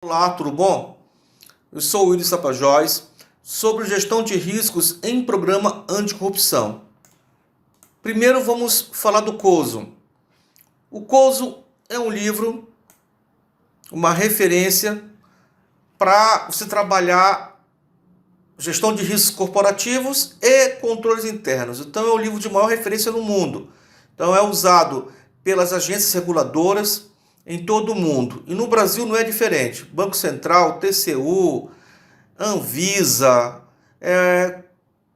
Olá, tudo bom? Eu sou o Willis Tapajós, sobre gestão de riscos em programa anticorrupção. Primeiro vamos falar do COSO. O COSO é um livro, uma referência para você trabalhar gestão de riscos corporativos e controles internos. Então é o livro de maior referência no mundo. Então é usado pelas agências reguladoras em todo o mundo. E no Brasil não é diferente. Banco Central, TCU, Anvisa,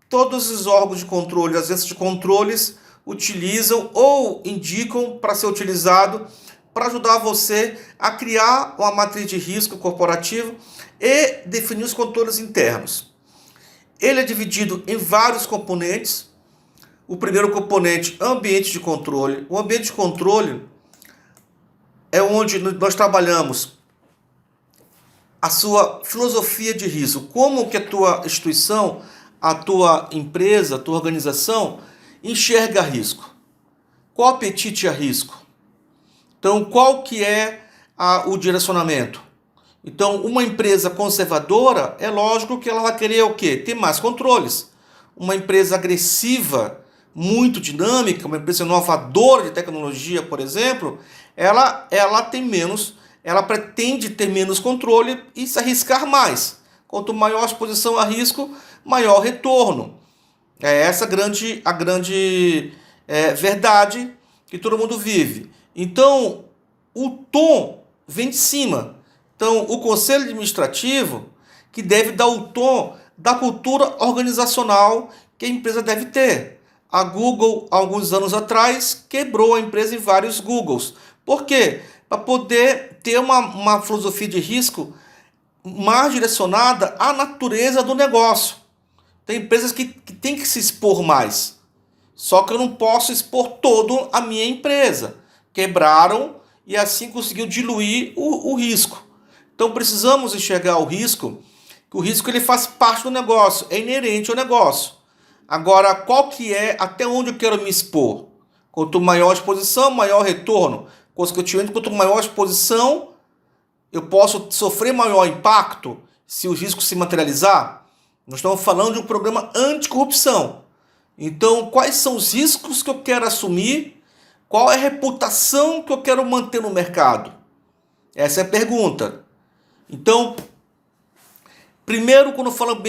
todos os órgãos de controle, as agências de controles utilizam ou indicam para ser utilizado para ajudar você a criar uma matriz de risco corporativo e definir os controles internos. Ele é dividido em vários componentes. O primeiro componente, ambiente de controle. O ambiente de controle é onde nós trabalhamos a sua filosofia de risco. Como que a tua instituição, a tua empresa, a tua organização enxerga risco? Qual apetite a risco? Então, qual que é o direcionamento? Então, uma empresa conservadora, é lógico que ela vai querer o quê? Ter mais controles. Uma empresa agressiva, muito dinâmica, uma empresa inovadora de tecnologia, por exemplo, ela tem menos, ela pretende ter menos controle e se arriscar mais. Quanto maior a exposição a risco, maior retorno. É essa a grande verdade que todo mundo vive. Então, o tom vem de cima. Então, o conselho administrativo que deve dar o tom da cultura organizacional que a empresa deve ter. A Google, alguns anos atrás, quebrou a empresa em vários Googles. Por quê? Para poder ter uma filosofia de risco mais direcionada à natureza do negócio. Tem empresas que têm que se expor mais. Só que eu não posso expor toda a minha empresa. Quebraram e assim conseguiu diluir o risco. Então precisamos enxergar o risco, que o risco ele faz parte do negócio, é inerente ao negócio. Agora, qual que é, até onde eu quero me expor? Quanto maior a exposição, maior retorno. Consequentemente, quanto maior a exposição, eu posso sofrer maior impacto se o risco se materializar. Nós estamos falando de um programa anticorrupção. Então, quais são os riscos que eu quero assumir? Qual é a reputação que eu quero manter no mercado? Essa é a pergunta. Então, primeiro, quando eu falo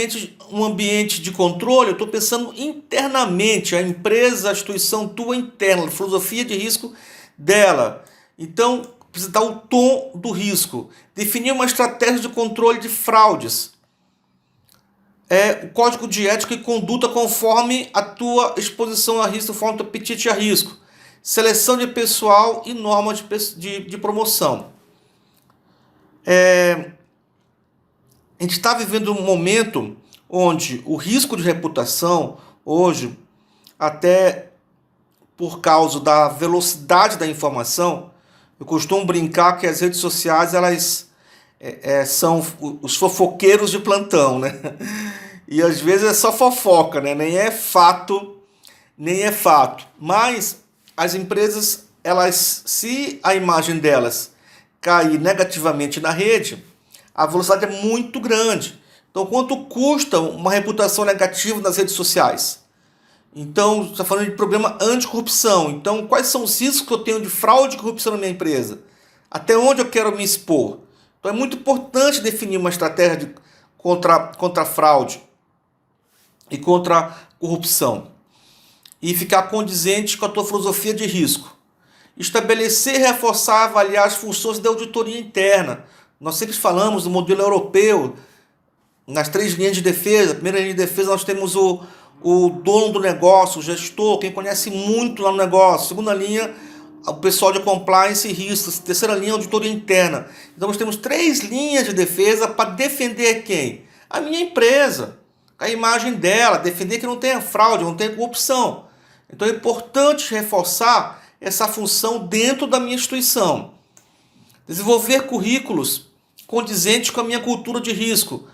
um ambiente de controle, eu estou pensando internamente, a empresa, a instituição tua interna, a filosofia de risco dela. Então, precisa dar o tom do risco. Definir uma estratégia de controle de fraudes. O código de ética e conduta conforme a tua exposição a risco, conforme o teu apetite a risco. Seleção de pessoal e normas de promoção. A gente está vivendo um momento onde o risco de reputação, hoje, até por causa da velocidade da informação, eu costumo brincar que as redes sociais elas são os fofoqueiros de plantão, né? E às vezes é só fofoca, né? Nem é fato. Mas as empresas, se a imagem delas cair negativamente na rede, a velocidade é muito grande. Então, quanto custa uma reputação negativa nas redes sociais? Então, está falando de problema anticorrupção. Então, quais são os riscos que eu tenho de fraude e corrupção na minha empresa? Até onde eu quero me expor? Então, é muito importante definir uma estratégia contra a fraude e contra a corrupção. E ficar condizente com a tua filosofia de risco. Estabelecer, reforçar, avaliar as funções da auditoria interna. Nós sempre falamos do modelo europeu, nas 3 linhas de defesa. A primeira linha de defesa nós temos o dono do negócio, o gestor, quem conhece muito lá no negócio. Segunda linha, o pessoal de compliance e riscos. Terceira linha, auditoria interna. Então nós temos 3 linhas de defesa para defender quem? A minha empresa, a imagem dela, defender que não tenha fraude, não tenha corrupção. Então é importante reforçar essa função dentro da minha instituição. Desenvolver currículos condizentes com a minha cultura de risco,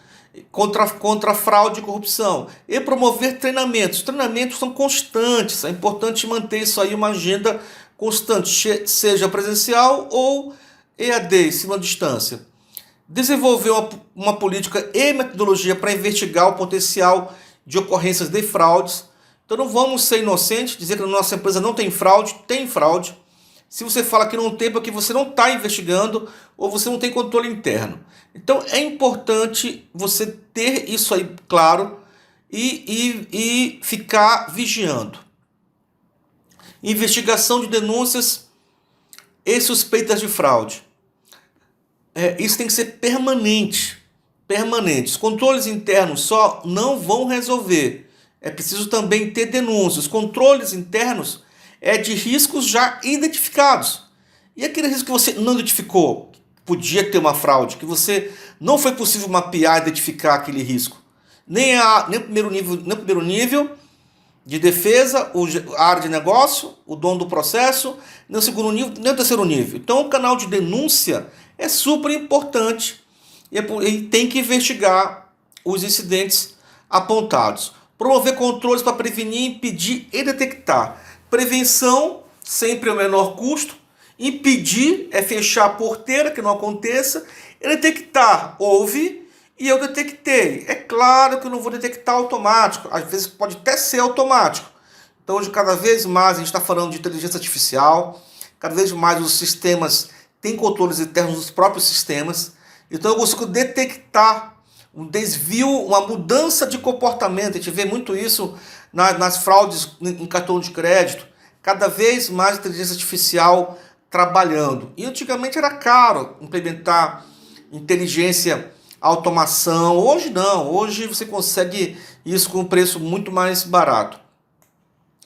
contra fraude e corrupção. E promover treinamentos. Treinamentos são constantes. É importante manter isso aí, uma agenda constante, seja presencial ou EAD, ensino à distância. desenvolver uma política e metodologia para investigar o potencial de ocorrências de fraudes. Então não vamos ser inocentes, dizer que a nossa empresa não tem fraude, tem fraude. Se você fala que não tem, porque você não está investigando ou você não tem controle interno. Então é importante você ter isso aí claro e ficar vigiando. Investigação de denúncias e suspeitas de fraude. Isso tem que ser permanente. Os controles internos só não vão resolver. É preciso também ter denúncias. Os controles internos de riscos já identificados. E aquele risco que você não identificou, podia ter uma fraude, que você não foi possível mapear e identificar aquele risco. Nem o primeiro nível de defesa, a área de negócio, o dono do processo, nem o segundo nível, nem o terceiro nível. Então o canal de denúncia é super importante e tem que investigar os incidentes apontados. Promover controles para prevenir, impedir e detectar. Prevenção sempre é o menor custo. Impedir é fechar a porteira, que não aconteça. E detectar, houve e eu detectei. É claro que eu não vou detectar automático. Às vezes pode até ser automático. Então hoje cada vez mais a gente está falando de inteligência artificial. Cada vez mais os sistemas têm controles internos dos próprios sistemas. Então eu consigo detectar um desvio, uma mudança de comportamento. A gente vê muito isso nas fraudes em cartão de crédito. Cada vez mais inteligência artificial trabalhando. E antigamente era caro implementar inteligência, automação. Hoje não. Hoje você consegue isso com um preço muito mais barato.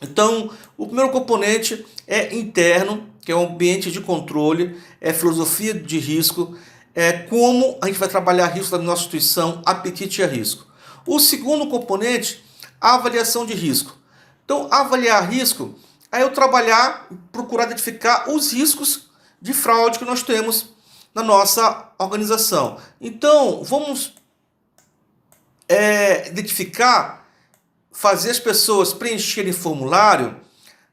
Então, o primeiro componente é interno, que é o ambiente de controle, é filosofia de risco, é como a gente vai trabalhar risco da nossa instituição, apetite a risco. O segundo componente, a avaliação de risco. Então, avaliar risco é eu procurar identificar os riscos de fraude que nós temos na nossa organização. Então, vamos identificar, fazer as pessoas preencherem formulário,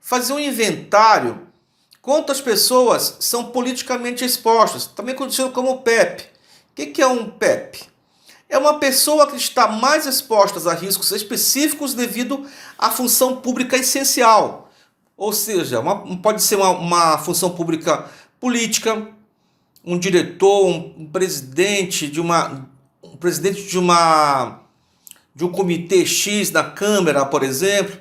fazer um inventário. Quantas pessoas são politicamente expostas, também conhecido como PEP. O que é um PEP? É uma pessoa que está mais exposta a riscos específicos devido à função pública essencial. Ou seja, pode ser uma função pública política, um diretor, um presidente de um comitê X na Câmara, por exemplo,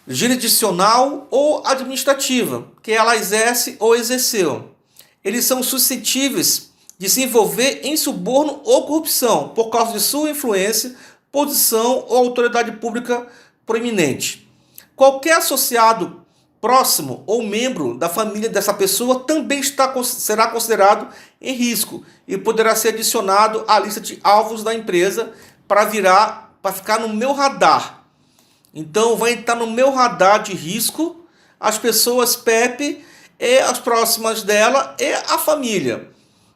jurisdicional ou administrativa, que ela exerce ou exerceu. Eles são suscetíveis de se envolver em suborno ou corrupção por causa de sua influência, posição ou autoridade pública proeminente. Qualquer associado próximo ou membro da família dessa pessoa também será considerado em risco e poderá ser adicionado à lista de alvos da empresa para ficar no meu radar. Então vai entrar no meu radar de risco as pessoas PEP e as próximas dela e a família.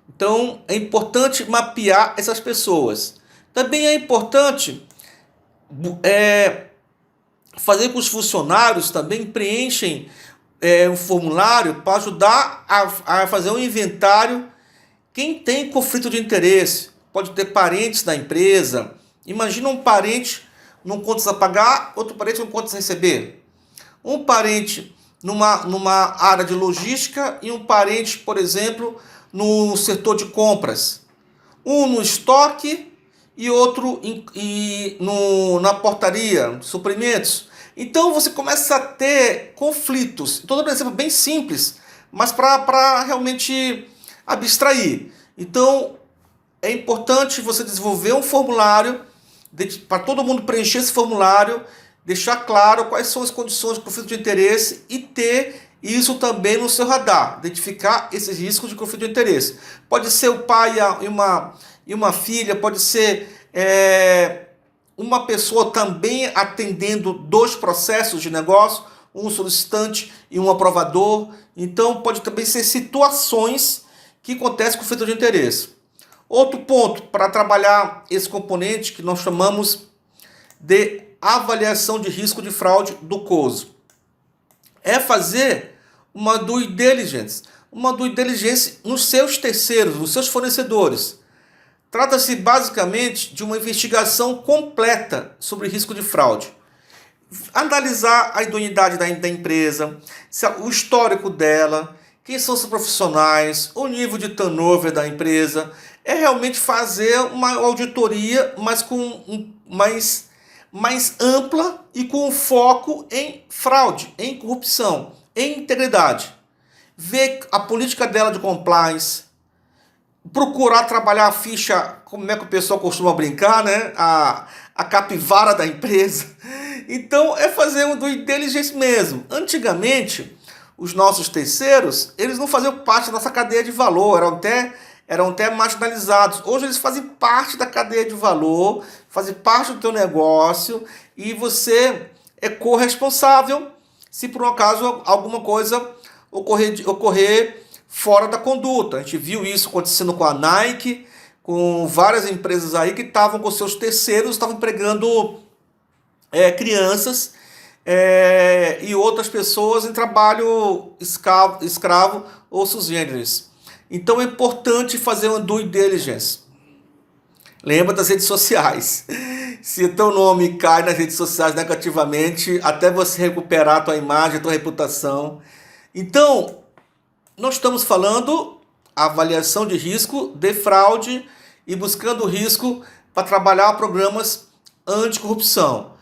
Então é importante mapear essas pessoas. Também é importante fazer com que os funcionários também preenchem um formulário para ajudar a fazer um inventário. Quem tem conflito de interesse, pode ter parentes da empresa. Imagina um parente num contas a pagar, outro parente num contas a receber. Um parente numa área de logística e um parente, por exemplo, no setor de compras. Um no estoque e outro na portaria, suprimentos. Então você começa a ter conflitos. Estou dando um exemplo bem simples, mas para realmente abstrair. Então é importante você desenvolver um formulário para todo mundo preencher esse formulário, deixar claro quais são as condições de conflito de interesse e ter isso também no seu radar, identificar esses riscos de conflito de interesse. Pode ser o pai e uma filha, pode ser uma pessoa também atendendo dois processos de negócio, um solicitante e um aprovador. Então pode também ser situações que acontecem com conflito de interesse. Outro ponto para trabalhar esse componente que nós chamamos de avaliação de risco de fraude do COSO é fazer uma due diligence. uma due diligence nos seus terceiros, nos seus fornecedores. Trata-se basicamente de uma investigação completa sobre risco de fraude. Analisar a idoneidade da empresa, o histórico dela, quem são os profissionais, o nível de turnover da empresa. É realmente fazer uma auditoria, mas mais ampla e com foco em fraude, em corrupção, em integridade. Ver a política dela de compliance, procurar trabalhar a ficha, como é que o pessoal costuma brincar, né? A capivara da empresa. Então, é fazer um due diligence mesmo. Antigamente, os nossos terceiros, eles não faziam parte da nossa cadeia de valor, eram até marginalizados. Hoje eles fazem parte da cadeia de valor, fazem parte do teu negócio e você é corresponsável se por um acaso alguma coisa ocorrer fora da conduta. A gente viu isso acontecendo com a Nike, com várias empresas aí que estavam com seus terceiros, estavam empregando crianças e outras pessoas em trabalho escravo ou sugêneres. Então é importante fazer uma due diligence. Lembra das redes sociais. Se o teu nome cai nas redes sociais negativamente, até você recuperar a tua imagem, a tua reputação. Então, nós estamos falando avaliação de risco de fraude e buscando risco para trabalhar programas anticorrupção.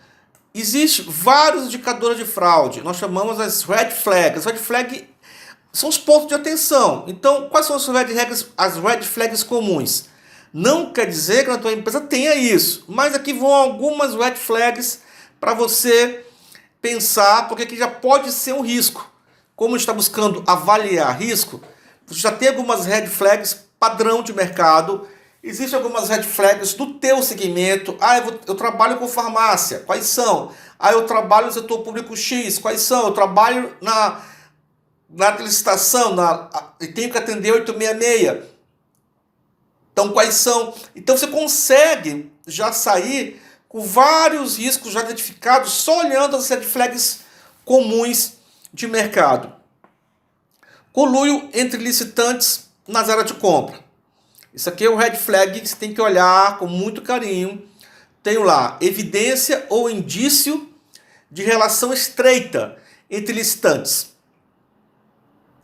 Existem vários indicadores de fraude. Nós chamamos as red flags. As red flags são os pontos de atenção. Então, quais são as red flags comuns? Não quer dizer que na tua empresa tenha isso, mas aqui vão algumas red flags para você pensar, porque aqui já pode ser um risco. Como está buscando avaliar risco, você já tem algumas red flags padrão de mercado. Existem algumas red flags do teu segmento. Eu trabalho com farmácia. Quais são? Eu trabalho no setor público X. Quais são? Eu trabalho na licitação e tenho que atender 866. Então, quais são? Então, você consegue já sair com vários riscos já identificados só olhando as red flags comuns de mercado. Conluio entre licitantes nas áreas de compra. Isso aqui é um red flag que você tem que olhar com muito carinho. Tenho lá, evidência ou indício de relação estreita entre licitantes.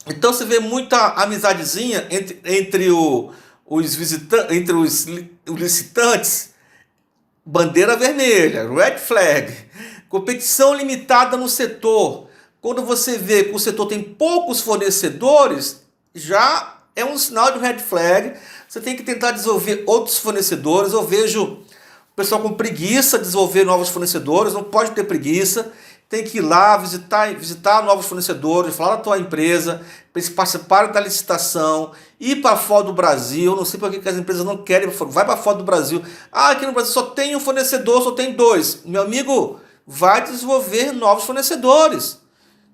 Então você vê muita amizadezinha entre os licitantes. Bandeira vermelha, red flag. Competição limitada no setor. Quando você vê que o setor tem poucos fornecedores, já é um sinal de red flag. Você tem que tentar desenvolver outros fornecedores. Eu vejo o pessoal com preguiça de desenvolver novos fornecedores. Não pode ter preguiça. Tem que ir lá visitar novos fornecedores, falar da tua empresa, para eles participarem da licitação, ir para fora do Brasil. Não sei por que as empresas não querem, vai para fora do Brasil. Aqui no Brasil só tem um fornecedor, só tem dois. Meu amigo, vai desenvolver novos fornecedores.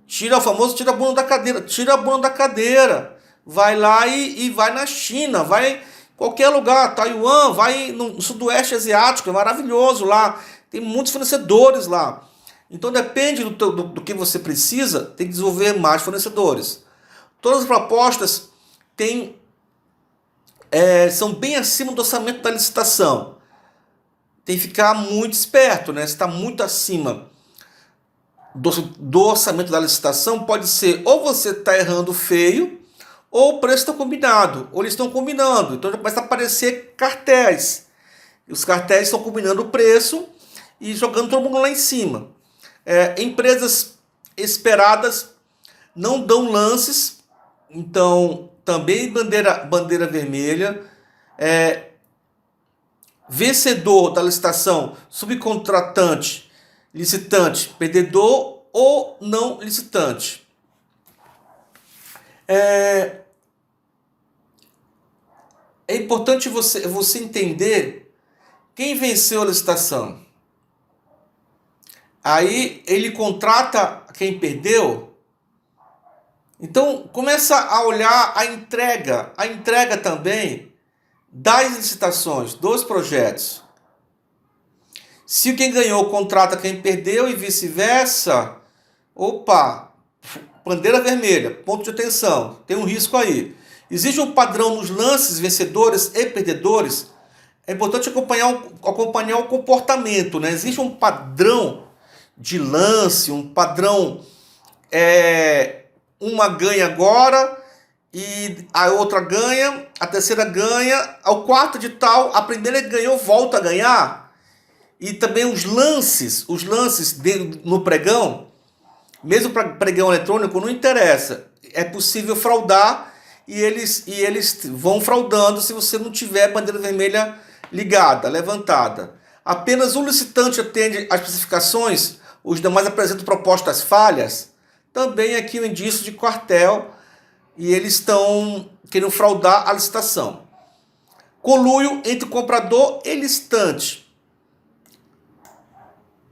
Tira a bunda da cadeira. Vai lá e vai na China, vai em qualquer lugar, Taiwan, vai no Sudoeste Asiático, é maravilhoso lá. Tem muitos fornecedores lá. Então depende do que você precisa, tem que desenvolver mais fornecedores. Todas as propostas são bem acima do orçamento da licitação. Tem que ficar muito esperto, né? Se está muito acima do orçamento da licitação, pode ser ou você está errando feio, ou o preço está combinado, ou eles estão combinando. Então já começa a aparecer cartéis. E os cartéis estão combinando o preço e jogando todo mundo lá em cima. Empresas esperadas não dão lances, então também bandeira vermelha. Vencedor da licitação, subcontratante, licitante, perdedor ou não licitante. É importante você entender quem venceu a licitação. Aí ele contrata quem perdeu. Então começa a olhar a entrega também das licitações, dos projetos. Se quem ganhou contrata quem perdeu e vice-versa, bandeira vermelha, ponto de atenção, tem um risco aí. Existe um padrão nos lances vencedores e perdedores. É importante acompanhar o comportamento, né? Existe um padrão de lance, um padrão, uma ganha agora e a outra ganha, a terceira ganha, ao quarto de tal, a primeira ganhou, volta a ganhar. E também os lances no pregão, mesmo para pregão eletrônico, não interessa. É possível fraudar e eles vão fraudando se você não tiver bandeira vermelha ligada, levantada. Apenas o licitante atende às especificações, os demais apresentam propostas falhas. Também aqui o indício de quartel e eles estão querendo fraudar a licitação. Conluio entre comprador e licitante.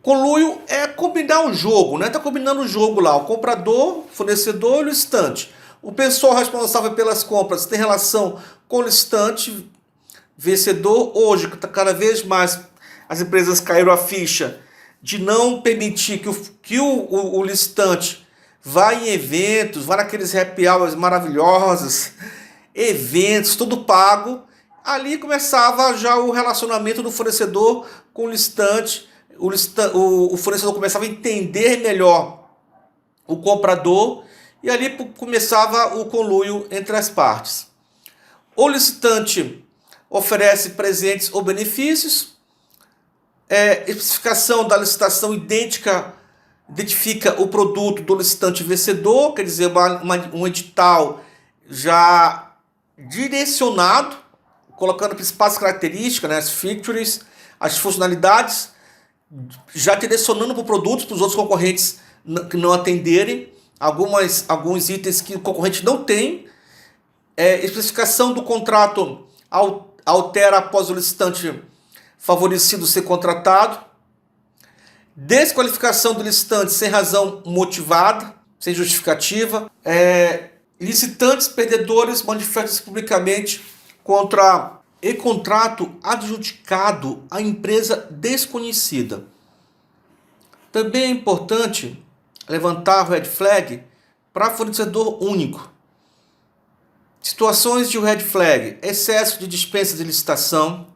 Conluio é combinar o jogo, né? Tá combinando o jogo lá, o comprador, fornecedor e o licitante. O pessoal responsável pelas compras tem relação com o licitante vencedor. Hoje, cada vez mais as empresas caíram a ficha de não permitir que o licitante vá em eventos, vá naqueles happy hours maravilhosos, eventos, tudo pago. Ali começava já o relacionamento do fornecedor com o licitante. O fornecedor começava a entender melhor o comprador e ali começava o conluio entre as partes. O licitante oferece presentes ou benefícios. Especificação da licitação identifica o produto do licitante vencedor, quer dizer, um edital já direcionado, colocando principais características, né, as features, as funcionalidades, já direcionando para o produto, para os outros concorrentes que não atenderem, alguns itens que o concorrente não tem. Especificação do contrato altera após o licitante favorecido ser contratado. Desqualificação do licitante sem razão motivada, sem justificativa. Licitantes perdedores manifestam-se publicamente contra contrato adjudicado à empresa desconhecida. Também é importante levantar o red flag para fornecedor único. Situações de red flag: excesso de dispensa de licitação.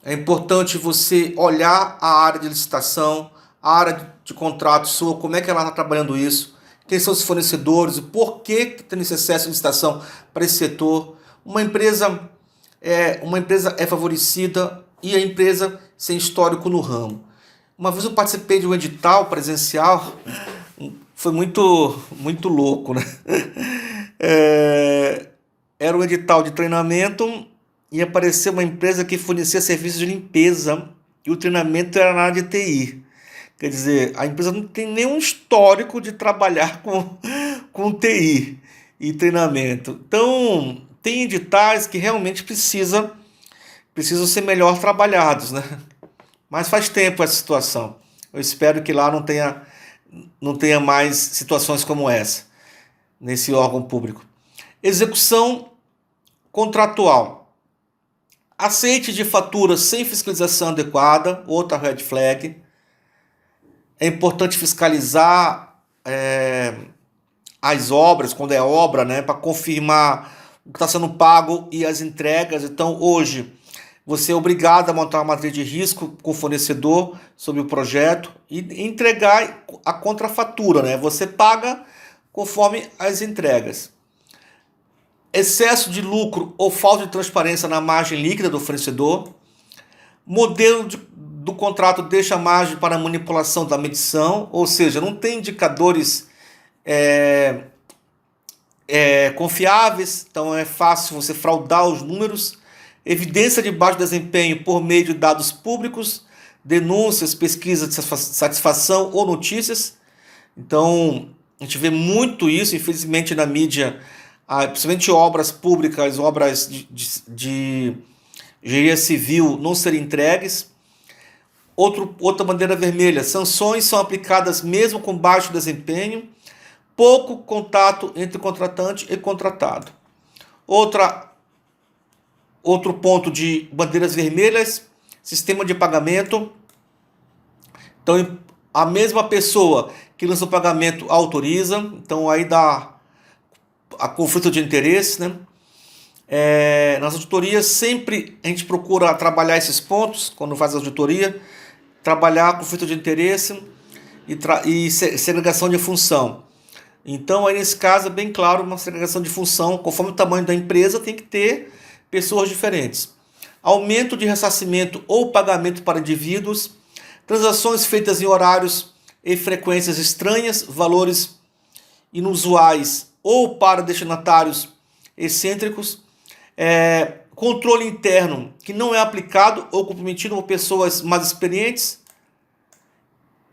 É importante você olhar a área de licitação, a área de contrato sua, como é que ela está trabalhando isso, quem são os fornecedores, o porquê que tem esse excesso de licitação para esse setor. Uma empresa é favorecida e a empresa sem histórico no ramo. Uma vez eu participei de um edital presencial, foi muito louco, né? Era um edital de treinamento e apareceu uma empresa que fornecia serviços de limpeza e o treinamento era na área de TI. Quer dizer, a empresa não tem nenhum histórico de trabalhar com TI e treinamento. Então, tem editais que realmente precisam ser melhor trabalhados, né? Mas faz tempo essa situação. Eu espero que lá não tenha mais situações como essa, nesse órgão público. Execução contratual. Aceite de faturas sem fiscalização adequada, outra red flag. É importante fiscalizar as obras, quando é obra, né, para confirmar o que está sendo pago e as entregas. Então, hoje, você é obrigado a montar uma matriz de risco com o fornecedor sobre o projeto e entregar a contrafatura, né? Você paga conforme as entregas. Excesso de lucro ou falta de transparência na margem líquida do fornecedor. Modelo do contrato deixa margem para manipulação da medição, ou seja, não tem indicadores confiáveis, então é fácil você fraudar os números. Evidência de baixo desempenho por meio de dados públicos, denúncias, pesquisas de satisfação ou notícias. Então, a gente vê muito isso, infelizmente, na mídia, principalmente obras públicas, obras de engenharia civil não serem entregues. Outra bandeira vermelha: sanções são aplicadas mesmo com baixo desempenho, pouco contato entre contratante e contratado. Outro ponto de bandeiras vermelhas: sistema de pagamento. Então, a mesma pessoa que lança o pagamento autoriza, então aí dá a conflito de interesse, né? Nas auditorias sempre a gente procura trabalhar esses pontos, quando faz a auditoria, trabalhar conflito de interesse e segregação de função. Então aí nesse caso é bem claro uma segregação de função, conforme o tamanho da empresa tem que ter pessoas diferentes. Aumento de ressarcimento ou pagamento para indivíduos, transações feitas em horários e frequências estranhas, valores inusuais ou para destinatários excêntricos, controle interno que não é aplicado ou comprometido por pessoas mais experientes,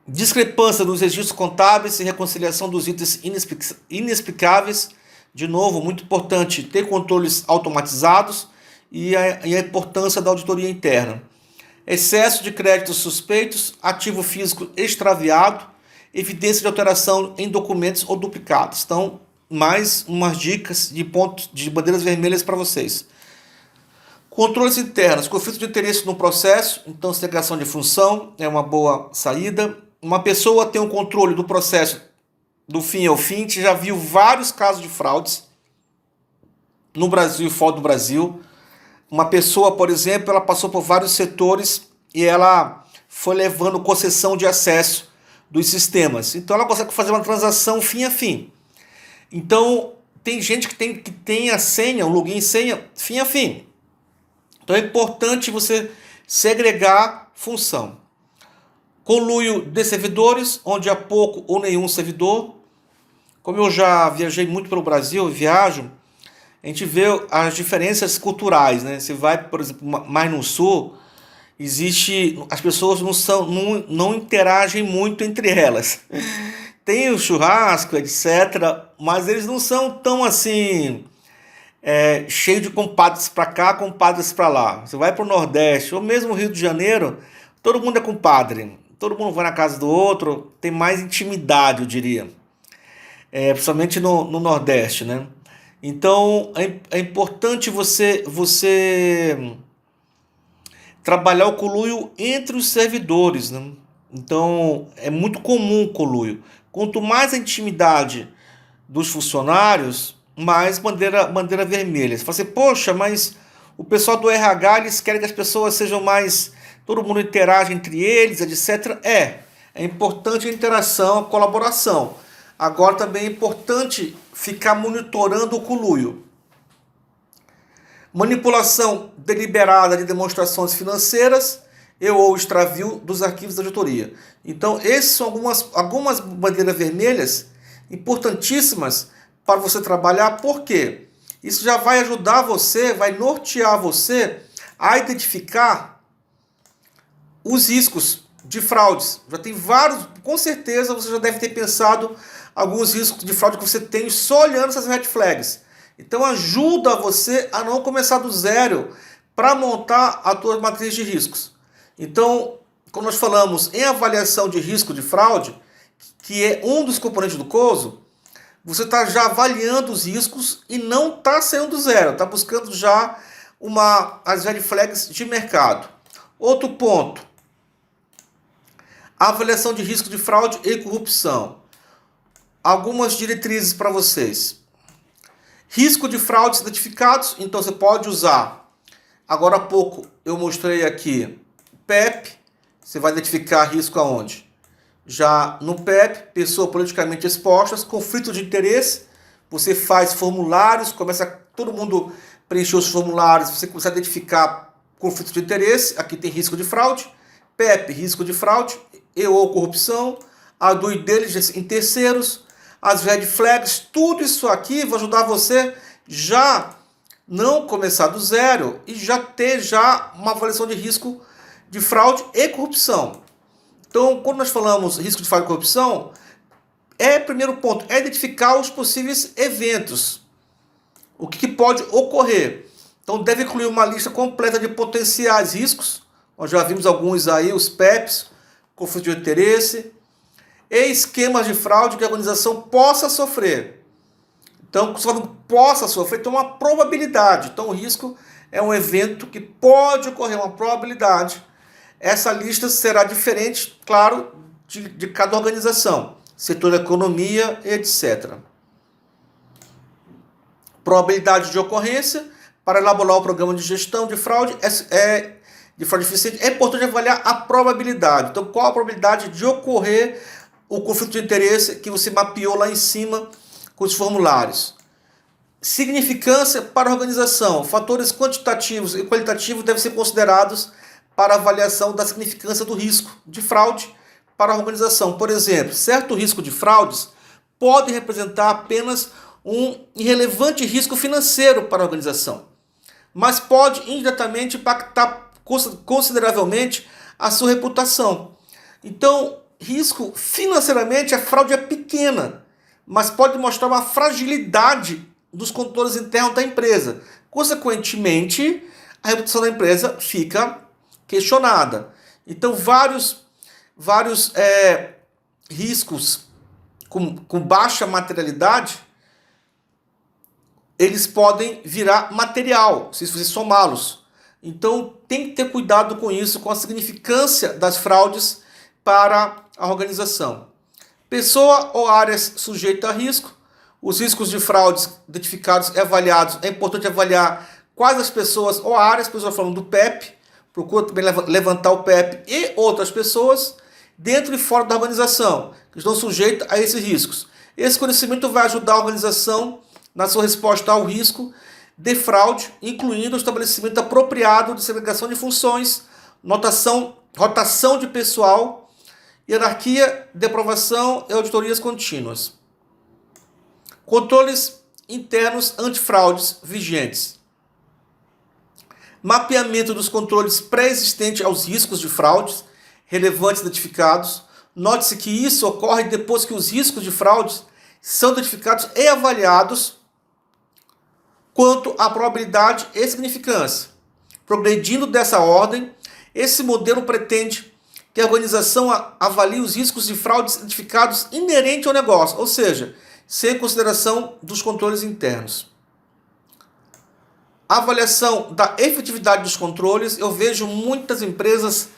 discrepância nos registros contábeis e reconciliação dos itens inexplicáveis. De novo, muito importante ter controles automatizados e a importância da auditoria interna. Excesso de créditos suspeitos, ativo físico extraviado, evidência de alteração em documentos ou duplicados. Então, mais umas dicas de pontos de bandeiras vermelhas para vocês. Controles internos, conflito de interesse no processo, então segregação de função é uma boa saída. Uma pessoa tem um controle do processo do fim ao fim. A gente já viu vários casos de fraudes no Brasil e fora do Brasil. Uma pessoa, por exemplo, ela passou por vários setores e ela foi levando concessão de acesso dos sistemas. Então ela consegue fazer uma transação fim a fim. Então tem gente que tem a senha, o login e senha fim a fim. Então é importante você segregar função. Conluio de servidores, onde há pouco ou nenhum servidor. Como eu já viajei muito pelo Brasil, viajo, a gente vê as diferenças culturais, né? Você vai, por exemplo, mais no sul, as pessoas não interagem muito entre elas. Tem o churrasco, etc., mas eles não são tão assim, cheio de compadres para cá, compadres para lá. Você vai para o Nordeste, ou mesmo Rio de Janeiro, todo mundo é compadre. Todo mundo vai na casa do outro, tem mais intimidade, eu diria. Principalmente no Nordeste, né? Então, é importante você trabalhar o conluio entre os servidores, né? Então, é muito comum o conluio. Quanto mais a intimidade dos funcionários, mais bandeira vermelha. Você fala assim, poxa, mas o pessoal do RH, eles querem que as pessoas sejam mais... Todo mundo interage entre eles, etc. É importante a interação, a colaboração. Agora também é importante ficar monitorando o conluio. Manipulação deliberada de demonstrações financeiras ou extravio dos arquivos da auditoria. Então, essas são algumas bandeiras vermelhas importantíssimas para você trabalhar. Por quê? Isso já vai ajudar você, vai nortear você a identificar os riscos de fraudes. Já tem vários, com certeza você já deve ter pensado alguns riscos de fraude que você tem só olhando essas red flags. Então ajuda você a não começar do zero para montar a tua matriz de riscos. Então, quando nós falamos em avaliação de risco de fraude, que é um dos componentes do COSO, você está já avaliando os riscos e não está saindo do zero, está buscando já as red flags de mercado. Outro ponto, a avaliação de risco de fraude e corrupção. Algumas diretrizes para vocês. Risco de fraudes identificados, então você pode usar. Agora há pouco eu mostrei aqui PEP, você vai identificar risco aonde? Já no PEP, pessoa politicamente expostas, conflito de interesse, você faz formulários, começa todo mundo preencher os formulários, você começa a identificar conflito de interesse, aqui tem risco de fraude, PEP, risco de fraude, ou corrupção, a due diligence em terceiros, as red flags, tudo isso aqui vai ajudar você já não começar do zero e já ter uma avaliação de risco de fraude e corrupção. Então, quando nós falamos risco de fraude e corrupção, primeiro ponto, é identificar os possíveis eventos, o que pode ocorrer. Então, deve incluir uma lista completa de potenciais riscos. Nós já vimos alguns aí, os PEPs, conflito de interesse, e esquemas de fraude que a organização possa sofrer. Então, se você possa sofrer, tem uma probabilidade. Então, o risco é um evento que pode ocorrer, uma probabilidade. Essa lista será diferente, claro, de cada organização. setor da economia, etc. Probabilidade de ocorrência. Para elaborar o programa de gestão de fraude eficiente, é importante avaliar a probabilidade. Então, qual a probabilidade de ocorrer o conflito de interesse que você mapeou lá em cima com os formulários? Significância para a organização. Fatores quantitativos e qualitativos devem ser considerados para a avaliação da significância do risco de fraude para a organização. Por exemplo, certo risco de fraudes pode representar apenas um irrelevante risco financeiro para a organização, mas pode indiretamente impactar consideravelmente a sua reputação. Então, risco financeiramente, a fraude é pequena, mas pode mostrar uma fragilidade dos controles internos da empresa. Consequentemente, a reputação da empresa fica questionada. Então, vários riscos com baixa materialidade, eles podem virar material, se você somá-los. Então, tem que ter cuidado com isso, com a significância das fraudes para a organização. Pessoa ou áreas sujeitas a risco. Os riscos de fraudes identificados e avaliados. É importante avaliar quais as pessoas ou áreas, pessoas falando do PEP, procura também levantar o PEP e outras pessoas dentro e fora da organização que estão sujeitas a esses riscos. Esse conhecimento vai ajudar a organização na sua resposta ao risco de fraude, incluindo o estabelecimento apropriado de segregação de funções, rotação de pessoal, hierarquia de aprovação e auditorias contínuas. Controles internos antifraudes vigentes. Mapeamento dos controles pré-existentes aos riscos de fraudes relevantes identificados. Note-se que isso ocorre depois que os riscos de fraudes são identificados e avaliados quanto à probabilidade e significância. Progredindo dessa ordem, esse modelo pretende que a organização avalie os riscos de fraudes identificados inerentes ao negócio, ou seja, sem consideração dos controles internos. A avaliação da efetividade dos controles. Eu vejo muitas empresas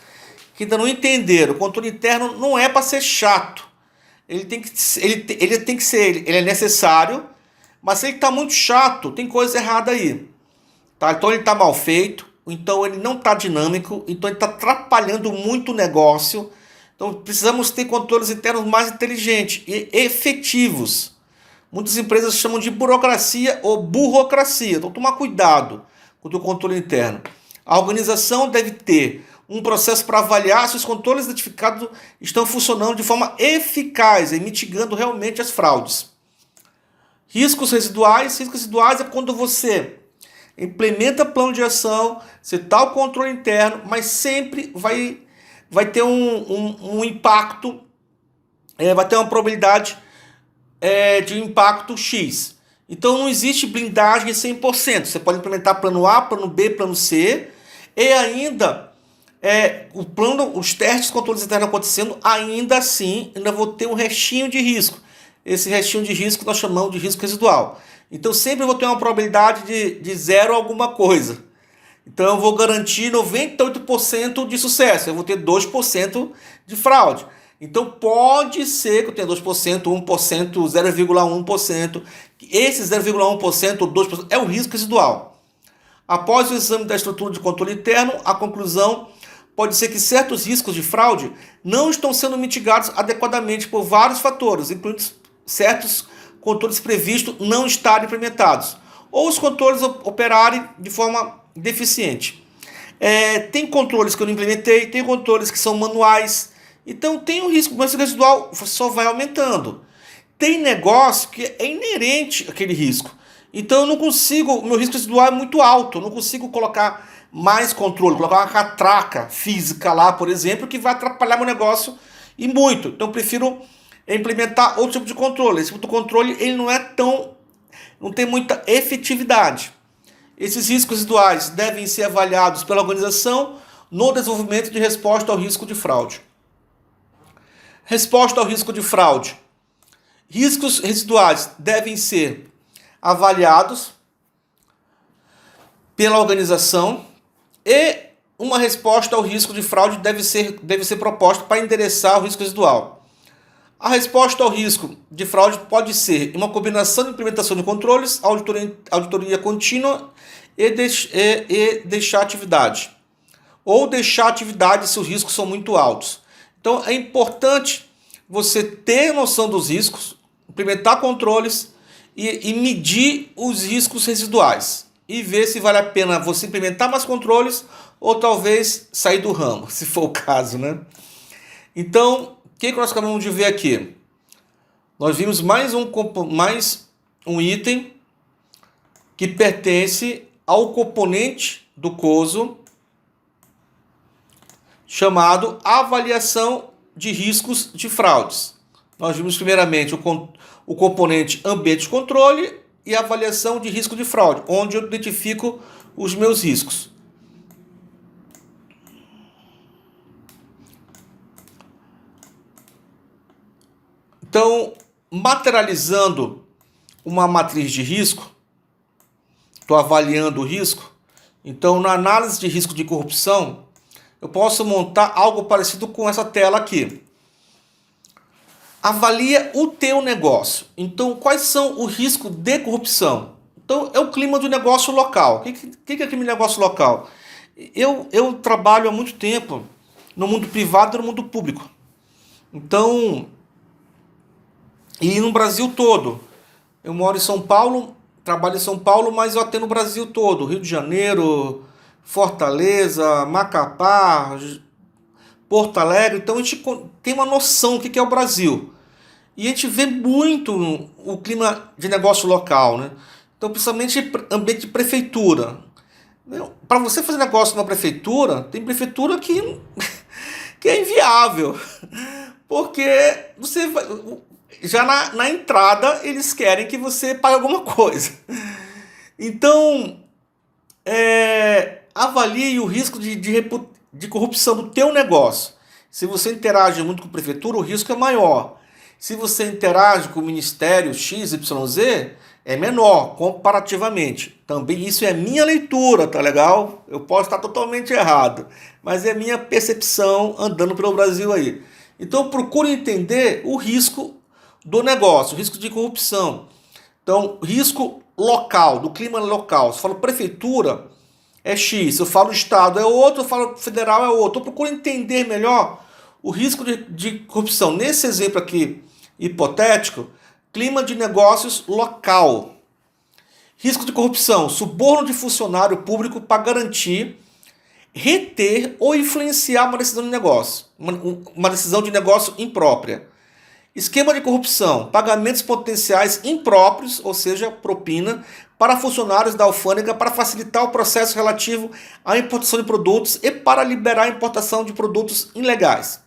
que ainda não entenderam. O controle interno não é para ser chato. Ele é necessário, mas se ele está muito chato, tem coisa errada aí. Tá? Então ele está mal feito, então ele não está dinâmico, então ele está atrapalhando muito o negócio. Então precisamos ter controles internos mais inteligentes e efetivos. Muitas empresas chamam de burocracia ou burocracia. Então toma cuidado com o controle interno. A organização deve ter um processo para avaliar se os controles identificados estão funcionando de forma eficaz e mitigando realmente as fraudes. Riscos residuais. Riscos residuais é quando você implementa plano de ação, você está o controle interno, mas sempre vai ter um impacto, vai ter uma probabilidade de impacto X. Então não existe blindagem 100%. Você pode implementar plano A, plano B, plano C, e ainda os testes de controles internos acontecendo, ainda assim, ainda vou ter um restinho de risco. Esse restinho de risco nós chamamos de risco residual. Então sempre vou ter uma probabilidade de zero alguma coisa. Então eu vou garantir 98% de sucesso. Eu vou ter 2% de fraude. Então pode ser que eu tenha 2%, 1%, 0,1%. Esse 0,1% ou 2% é o risco residual. Após o exame da estrutura de controle interno, a conclusão pode ser que certos riscos de fraude não estão sendo mitigados adequadamente por vários fatores, incluindo certos controles previstos não estarem implementados, ou os controles operarem de forma deficiente. Tem controles que eu não implementei, tem controles que são manuais, então tem um risco, mas o residual só vai aumentando. Tem negócio que é inerente àquele risco, então eu não consigo, o meu risco residual é muito alto, eu não consigo colocar mais controle, colocar uma catraca física lá, por exemplo, que vai atrapalhar meu negócio e muito. Então eu prefiro implementar outro tipo de controle. Esse tipo de controle ele não tem muita efetividade. Esses riscos residuais devem ser avaliados pela organização no desenvolvimento de resposta ao risco de fraude. Resposta ao risco de fraude. Riscos residuais devem ser avaliados pela organização e uma resposta ao risco de fraude deve ser proposta para endereçar o risco residual. A resposta ao risco de fraude pode ser uma combinação de implementação de controles, auditoria contínua e deixar atividade. Ou deixar atividade se os riscos são muito altos. Então é importante você ter noção dos riscos, implementar controles e medir os riscos residuais. E ver se vale a pena você implementar mais controles ou talvez sair do ramo, se for o caso, né? Então, o que nós acabamos de ver aqui? Nós vimos mais um item que pertence ao componente do COSO, chamado avaliação de riscos de fraudes. Nós vimos primeiramente o componente ambiente de controle e avaliação de risco de fraude, onde eu identifico os meus riscos. Então, materializando uma matriz de risco, estou avaliando o risco. Então, na análise de risco de corrupção, eu posso montar algo parecido com essa tela aqui. Avalia o teu negócio. Então, quais são os riscos de corrupção? Então, é o clima do negócio local. O que é clima de negócio local? Eu trabalho há muito tempo no mundo privado e no mundo público. Então, e no Brasil todo. Eu moro em São Paulo, trabalho em São Paulo, mas eu atendo no Brasil todo. Rio de Janeiro, Fortaleza, Macapá, Porto Alegre. Então a gente tem uma noção do que é o Brasil. E a gente vê muito o clima de negócio local, né? Então, principalmente ambiente de prefeitura. Para você fazer negócio na prefeitura, tem prefeitura que é inviável. Porque você vai, já na entrada eles querem que você pague alguma coisa. Então, avalie o risco de corrupção do teu negócio. Se você interage muito com a prefeitura, o risco é maior. Se você interage com o Ministério XYZ, é menor, comparativamente. Também isso é minha leitura, tá legal? Eu posso estar totalmente errado, mas é minha percepção andando pelo Brasil aí. Então procure entender o risco do negócio, o risco de corrupção. Então, risco local, do clima local. Se eu falo prefeitura, é X. Se eu falo estado, é outro. Se eu falo federal, é outro. Então procure entender melhor o risco de corrupção. Nesse exemplo aqui, hipotético, clima de negócios local. Risco de corrupção, suborno de funcionário público para garantir, reter ou influenciar uma decisão de negócio. Uma decisão de negócio imprópria. Esquema de corrupção, pagamentos potenciais impróprios, ou seja, propina, para funcionários da alfândega para facilitar o processo relativo à importação de produtos e para liberar a importação de produtos ilegais.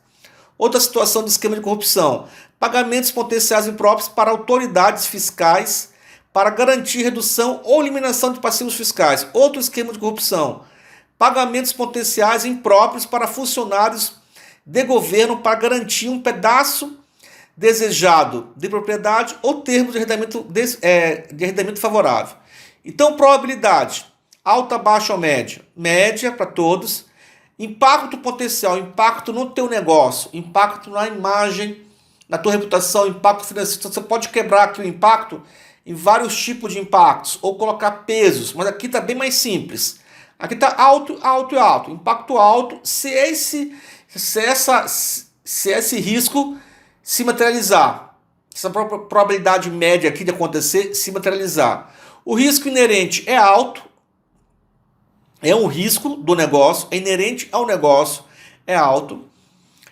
Outra situação de esquema de corrupção, pagamentos potenciais impróprios para autoridades fiscais para garantir redução ou eliminação de passivos fiscais. Outro esquema de corrupção, pagamentos potenciais impróprios para funcionários de governo para garantir um pedaço desejado de propriedade ou termo de arrendamento favorável. Então, probabilidade, alta, baixa ou média? Média para todos. Impacto potencial, impacto no teu negócio, impacto na imagem, na tua reputação, impacto financeiro. Então, você pode quebrar aqui o impacto em vários tipos de impactos ou colocar pesos, mas aqui está bem mais simples. Aqui está alto, alto e alto. Impacto alto se esse risco se materializar. Essa probabilidade média aqui de acontecer se materializar. O risco inerente é alto, é um risco do negócio, é inerente ao negócio, é alto.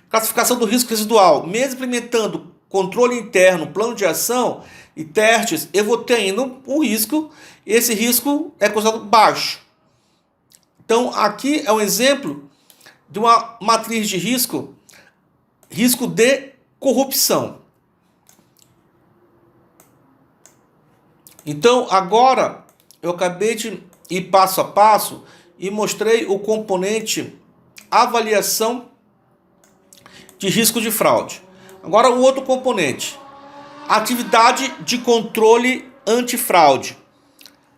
Classificação do risco residual. Mesmo implementando controle interno, plano de ação e testes, eu vou ter ainda um risco. Esse risco é considerado baixo. Então, aqui é um exemplo de uma matriz de risco, risco de corrupção. Então, agora, eu acabei de ir passo a passo e mostrei o componente avaliação de risco de fraude. Agora, o outro componente, atividade de controle antifraude.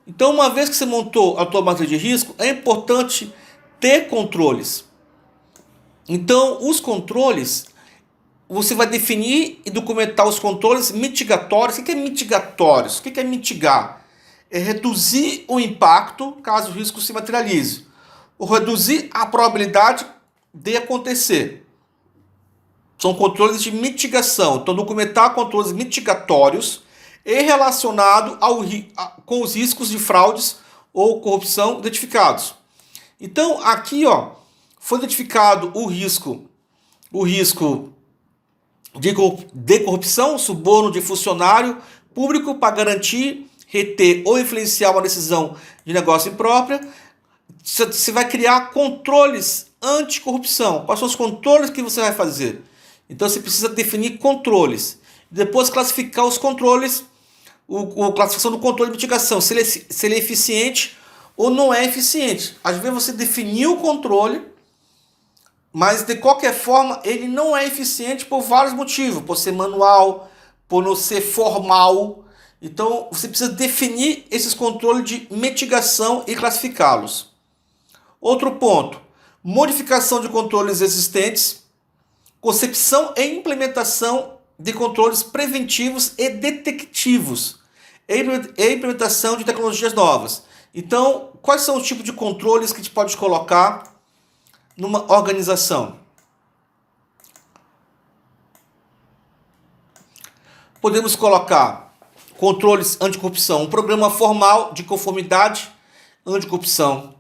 Então, uma vez que você montou a tua matriz de risco, é importante ter controles. Então, os controles, você vai definir e documentar os controles mitigatórios. O que é mitigatórios? O que é mitigar? É reduzir o impacto caso o risco se materialize, ou reduzir a probabilidade de acontecer. São controles de mitigação. Então, documentar controles mitigatórios e relacionado com os riscos de fraudes ou corrupção identificados. Então, aqui foi identificado o risco de corrupção, suborno de funcionário público para garantir, reter ou influenciar uma decisão de negócio imprópria. Você vai criar controles anticorrupção. Quais são os controles que você vai fazer? Então você precisa definir controles. Depois classificar os controles, a classificação do controle de mitigação, se ele é eficiente ou não é eficiente. Às vezes você definiu o controle, mas de qualquer forma ele não é eficiente por vários motivos. Por ser manual, por não ser formal. Então você precisa definir esses controles de mitigação e classificá-los. Outro ponto, modificação de controles existentes, concepção e implementação de controles preventivos e detectivos, e implementação de tecnologias novas. Então, quais são os tipos de controles que a gente pode colocar numa organização? Podemos colocar controles anticorrupção, um programa formal de conformidade anticorrupção,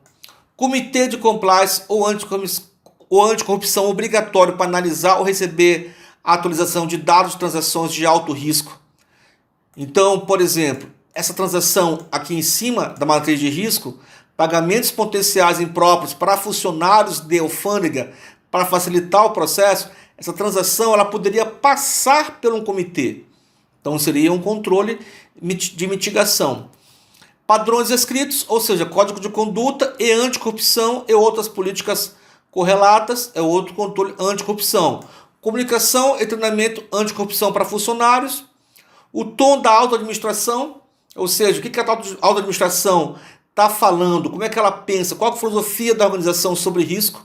comitê de compliance ou anticorrupção obrigatório para analisar ou receber a atualização de dados de transações de alto risco. Então, por exemplo, essa transação aqui em cima da matriz de risco, pagamentos potenciais impróprios para funcionários de alfândega para facilitar o processo, essa transação ela poderia passar por um comitê. Então seria um controle de mitigação. Padrões escritos, ou seja, código de conduta e anticorrupção e outras políticas correlatas, é outro controle anticorrupção. Comunicação e treinamento anticorrupção para funcionários. O tom da alta administração, ou seja, o que a alta administração está falando, como é que ela pensa, qual a filosofia da organização sobre risco.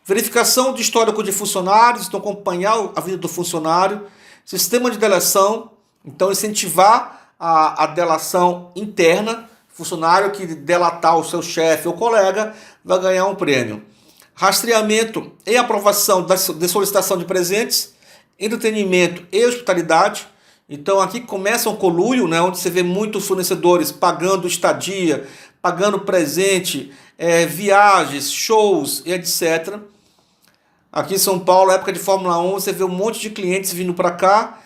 Verificação de histórico de funcionários, então acompanhar a vida do funcionário. Sistema de delação, então incentivar a delação interna. Funcionário que delatar o seu chefe ou colega vai ganhar um prêmio. Rastreamento e aprovação de solicitação de presentes, entretenimento e hospitalidade. Então aqui começa um conluio, né, onde você vê muitos fornecedores pagando estadia, pagando presente, viagens, shows e etc. Aqui em São Paulo, época de Fórmula 1, você vê um monte de clientes vindo para cá,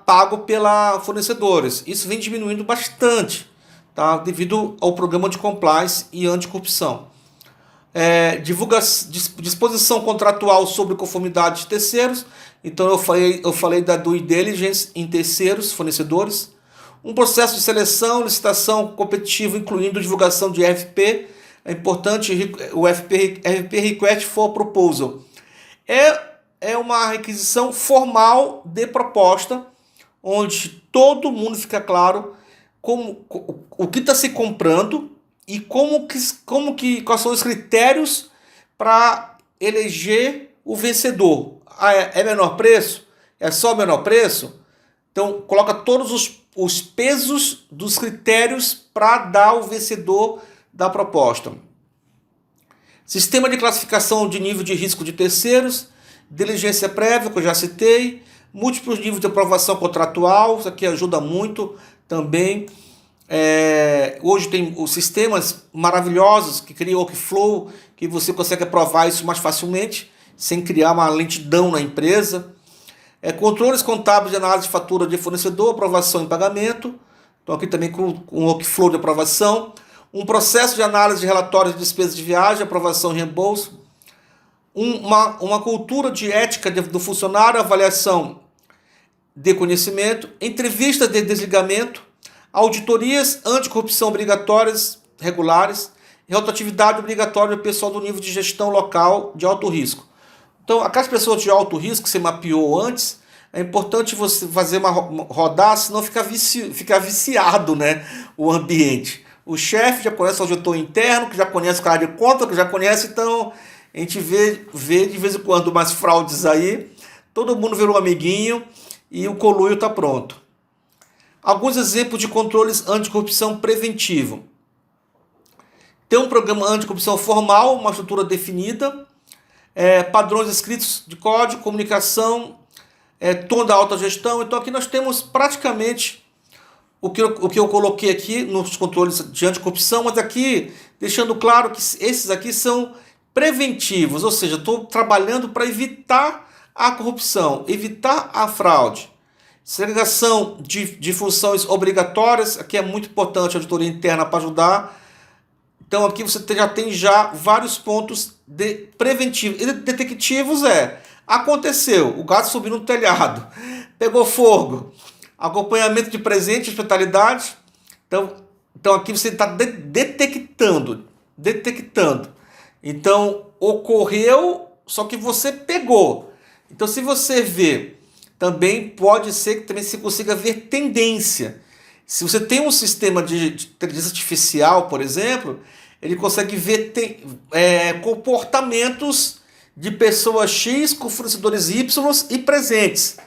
pago pela fornecedores. Isso vem diminuindo bastante, tá? Devido ao programa de compliance e anticorrupção. Disposição contratual sobre conformidade de terceiros. Então eu falei da due diligence em terceiros, fornecedores. Um processo de seleção, licitação competitiva, incluindo divulgação de RFP. É importante o RFP Request for Proposal. É uma requisição formal de proposta, onde todo mundo fica claro o que está se comprando e quais são os critérios para eleger o vencedor. É menor preço? É só menor preço? Então, coloca todos os pesos dos critérios para dar o vencedor da proposta. Sistema de classificação de nível de risco de terceiros, diligência prévia, que eu já citei, múltiplos níveis de aprovação contratual, isso aqui ajuda muito também. Hoje tem os sistemas maravilhosos que criam o workflow, que você consegue aprovar isso mais facilmente, sem criar uma lentidão na empresa. Controles contábeis de análise de fatura de fornecedor, aprovação e pagamento. Então aqui também com um workflow de aprovação. Um processo de análise de relatórios de despesas de viagem, aprovação e reembolso. Uma cultura de ética do funcionário, avaliação de conhecimento, entrevistas de desligamento, auditorias anticorrupção obrigatórias, regulares, e rotatividade obrigatória do pessoal do nível de gestão local de alto risco. Então, aquelas pessoas de alto risco que você mapeou antes, é importante você fazer uma rodar, senão fica viciado, né, o ambiente. O chefe já conhece o auditor interno, que já conhece o cara de conta, que já conhece, então a gente vê de vez em quando umas fraudes aí. todo mundo virou amiguinho e o conluio está pronto. Alguns exemplos de controles anticorrupção preventivo. Tem um programa anticorrupção formal, uma estrutura definida, padrões escritos de código, comunicação, tom da autogestão. Então aqui nós temos praticamente o que eu coloquei aqui nos controles de anticorrupção, mas aqui deixando claro que esses aqui são preventivos, ou seja, estou trabalhando para evitar a corrupção, evitar a fraude. Segregação de funções obrigatórias, aqui é muito importante a auditoria interna para ajudar. Então aqui você já tem vários pontos de preventivos. E detectivos aconteceu, o gato subiu no telhado, pegou fogo, acompanhamento de presente, hospitalidade. Então aqui você está detectando. Então ocorreu, só que você pegou. Então se você vê, também pode ser que também você consiga ver tendência. Se você tem um sistema de inteligência artificial, por exemplo, ele consegue ver comportamentos de pessoas X com fornecedores Y e presentes.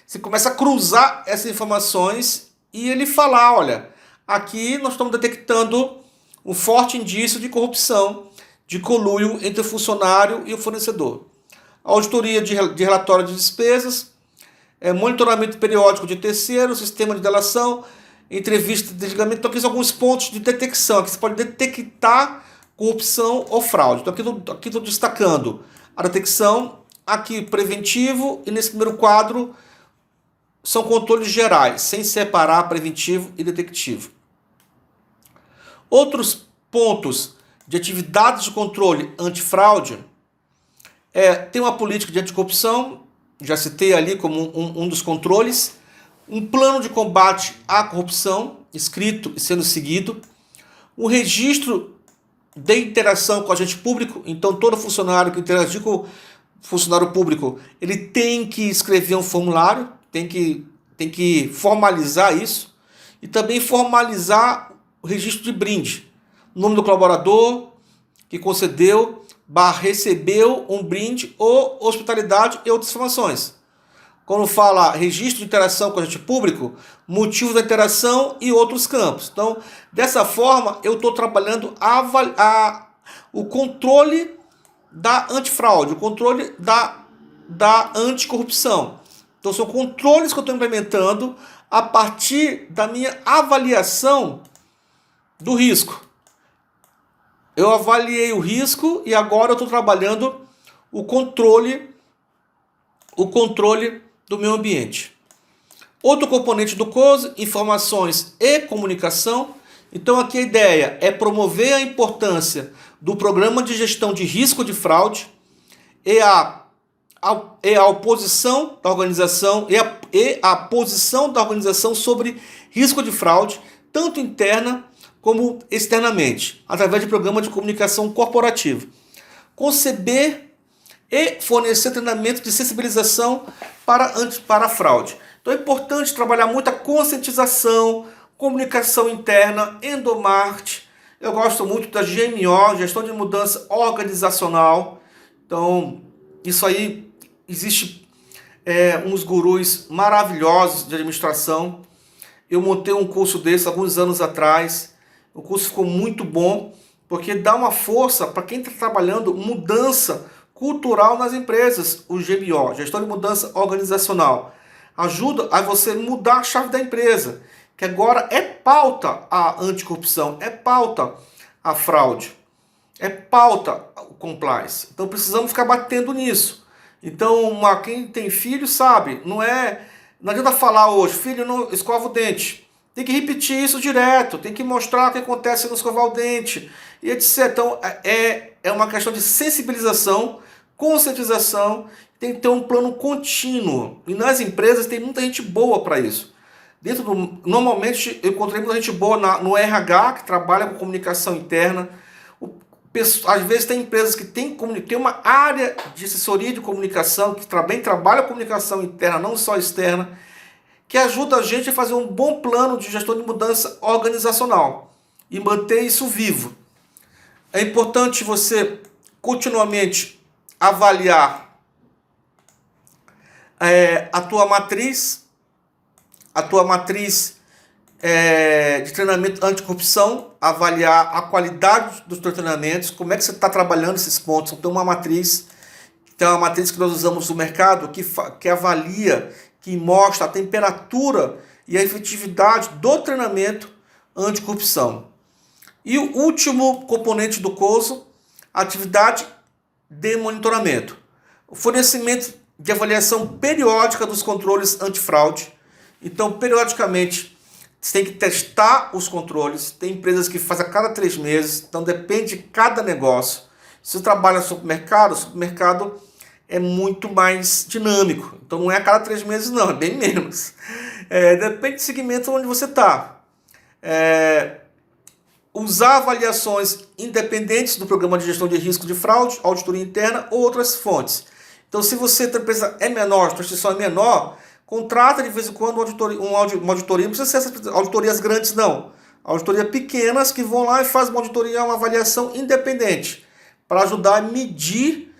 Você começa a cruzar essas informações e ele fala, olha, aqui nós estamos detectando um forte indício de corrupção, de conluio entre o funcionário e o fornecedor. Auditoria de relatório de despesas, monitoramento periódico de terceiros, sistema de delação, entrevista de desligamento. Então aqui são alguns pontos de detecção. Aqui você pode detectar corrupção ou fraude. Então aqui estou destacando a detecção, aqui preventivo, e nesse primeiro quadro são controles gerais, sem separar preventivo e detectivo. Outros pontos de atividades de controle antifraude tem uma política de anticorrupção, já citei ali como um dos controles, um plano de combate à corrupção, escrito e sendo seguido, um registro de interação com o agente público. Então todo funcionário que interagir com o funcionário público, ele tem que escrever um formulário, tem que formalizar isso, e também formalizar o registro de brinde, nome do colaborador que concedeu, recebeu um brinde ou hospitalidade e outras informações. Quando fala registro de interação com o agente público, motivo da interação e outros campos. Então, dessa forma, eu estou trabalhando o controle da antifraude, o controle da anticorrupção. Então, são controles que eu estou implementando a partir da minha avaliação do risco. Eu avaliei o risco e agora eu estou trabalhando o controle do meio ambiente. Outro componente do COSE, informações e comunicação. Então aqui a ideia é promover a importância do programa de gestão de risco de fraude e a oposição da organização e a posição da organização sobre risco de fraude, tanto interna como externamente, através de programa de comunicação corporativa. Conceber e fornecer treinamento de sensibilização para a fraude. Então é importante trabalhar muito a conscientização, comunicação interna, endomarketing. Eu gosto muito da GMO, Gestão de Mudança Organizacional. Então, isso aí, existe uns gurus maravilhosos de administração. Eu montei um curso desse alguns anos atrás. O curso ficou muito bom, porque dá uma força para quem está trabalhando mudança cultural nas empresas. O GMO, Gestão de Mudança Organizacional, ajuda a você mudar a chave da empresa, que agora é pauta a anticorrupção, é pauta a fraude, é pauta o compliance. Então precisamos ficar batendo nisso. Então quem tem filho sabe, não adianta falar hoje, filho não escova o dente. Tem que repetir isso direto, tem que mostrar o que acontece no escovar o dente, e etc. Então é uma questão de sensibilização, conscientização, tem que ter um plano contínuo. E nas empresas tem muita gente boa para isso. Normalmente eu encontrei muita gente boa no RH, que trabalha com comunicação interna. Às vezes tem empresas que tem uma área de assessoria de comunicação, que também trabalha com comunicação interna, não só externa, que ajuda a gente a fazer um bom plano de gestão de mudança organizacional e manter isso vivo. É importante você continuamente avaliar a tua matriz de treinamento anticorrupção, avaliar a qualidade dos teus treinamentos, como é que você está trabalhando esses pontos. Então, uma matriz que nós usamos no mercado que avalia, que mostra a temperatura e a efetividade do treinamento anticorrupção. E o último componente do COSO, atividade de monitoramento. O fornecimento de avaliação periódica dos controles antifraude. Então, periodicamente, você tem que testar os controles. Tem empresas que fazem a cada 3 meses, então depende de cada negócio. Se você trabalha no supermercado, o supermercado é muito mais dinâmico. Então não é a cada 3 meses não, é bem menos. Depende do segmento onde você está. Usar avaliações independentes do programa de gestão de risco de fraude, auditoria interna ou outras fontes. Então se você, a tua empresa é menor, sua instituição é menor, contrata de vez em quando uma auditoria, não precisa ser essas auditorias grandes não. Auditoria pequenas que vão lá e fazem uma auditoria, uma avaliação independente, para ajudar a medir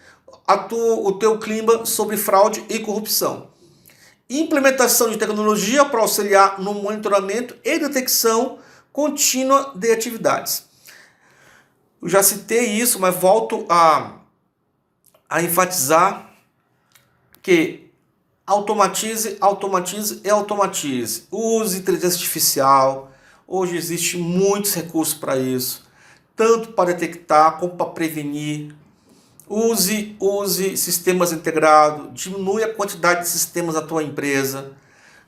o teu clima sobre fraude e corrupção. Implementação de tecnologia para auxiliar no monitoramento e detecção contínua de atividades. Eu já citei isso, mas volto a enfatizar que automatize. Use inteligência artificial. Hoje existe muitos recursos para isso, tanto para detectar como para prevenir. Use sistemas integrados, diminui a quantidade de sistemas da tua empresa.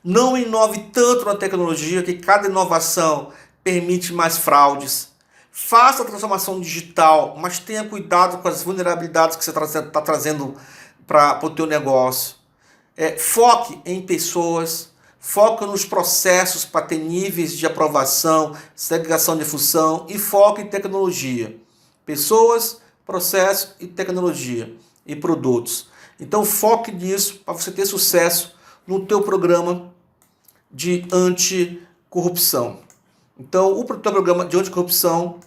Não inove tanto na tecnologia, que cada inovação permite mais fraudes. Faça a transformação digital, mas tenha cuidado com as vulnerabilidades que você está trazendo para o teu negócio. Foque em pessoas, foque nos processos para ter níveis de aprovação, segregação de função e foque em tecnologia. Pessoas, processo e tecnologia e produtos. Então foque nisso para você ter sucesso no teu programa de anticorrupção. Então o teu programa de anticorrupção,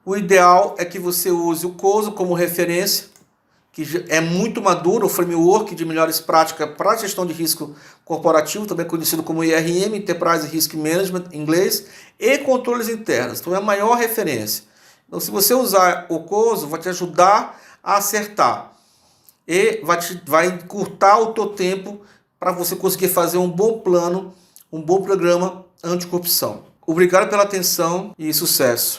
o ideal é que você use o COSO como referência, que é muito maduro, o framework de melhores práticas para a gestão de risco corporativo, também conhecido como IRM, Enterprise Risk Management em inglês, e controles internos. Então é a maior referência. Então, se você usar o COSO, vai te ajudar a acertar e vai encurtar o teu tempo para você conseguir fazer um bom plano, um bom programa anticorrupção. Obrigado pela atenção e sucesso!